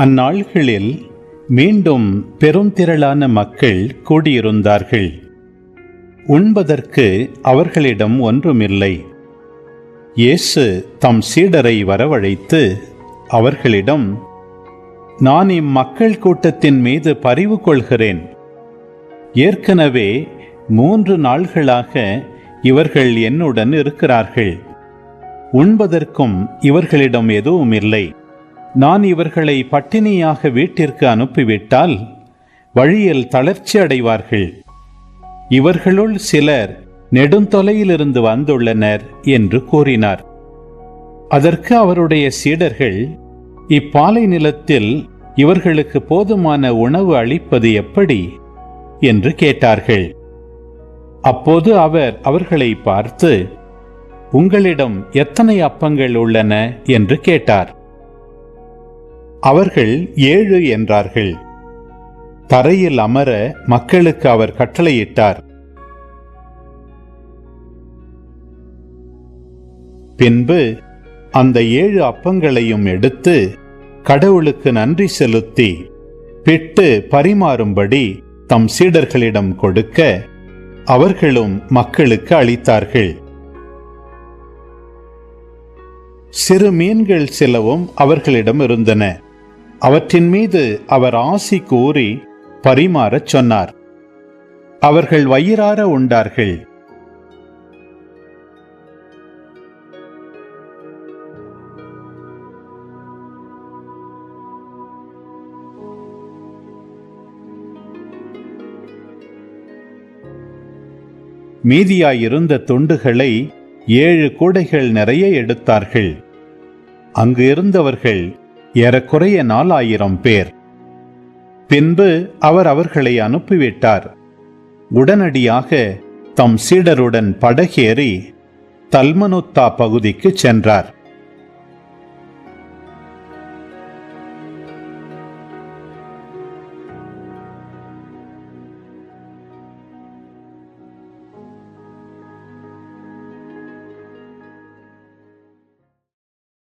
அந்நாள்களில் மீண்டும் பெருந்திரளான மக்கள் கூடியிருந்தார்கள். உண்பதற்கு அவர்களிடம் ஒன்றுமில்லை. இயேசு தம் சீடரை வரவழைத்து அவர்களிடம், நான் இம்மக்கள் கூட்டத்தின் மீது பரிவு கொள்கிறேன். ஏற்கனவே 3 நாள்களாக இவர்கள் என்னுடன் இருக்கிறார்கள். உண்பதற்கும் இவர்களிடம் எதுவும் இல்லை. நான் இவர்களை பட்டினியாக வீட்டிற்கு அனுப்பிவிட்டால் வழியில் தளர்ச்சி அடைவார்கள். இவர்களுள் சிலர் நெடுந்தொலையிலிருந்து வந்துள்ளனர் என்று கூறினார். அதற்கு அவருடைய சீடர்கள், இப்பாலை நிலத்தில் இவர்களுக்கு போதுமான உணவு அளிப்பது எப்படி என்று கேட்டார்கள். அப்போது அவர் அவர்களை பார்த்து, உங்களிடம் எத்தனை அப்பங்கள் உள்ளன என்று கேட்டார். அவர்கள் 7 என்றார்கள். தரையில் அமர மக்களுக்கு அவர் கட்டளையிட்டார். பின்பு அந்த 7 அப்பங்களையும் எடுத்து கடவுளுக்கு நன்றி செலுத்தி பிட்டு பரிமாறும்படி தம் சீடர்களிடம் கொடுக்க அவர்களும் மக்களுக்கு அளித்தார்கள். சிறு மீன்கள் சிலவும் அவர்களிடம் இருந்தன. அவற்றின் மீது அவர் ஆசி கூறி பரிமாறச் சொன்னார். அவர்கள் வயிறார உண்டார்கள். மீதியாயிருந்த துண்டுகளை 7 கூடைகள் நிறைய எடுத்தார்கள். அங்கு இருந்தவர்கள் ஏறக்குறைய 4000 பேர். பின்பு அவர் அவர்களை அனுப்பிவிட்டார். உடனடியாக தம் சீடருடன் படகேறி தல்மனுத்தா பகுதிக்கு சென்றார்.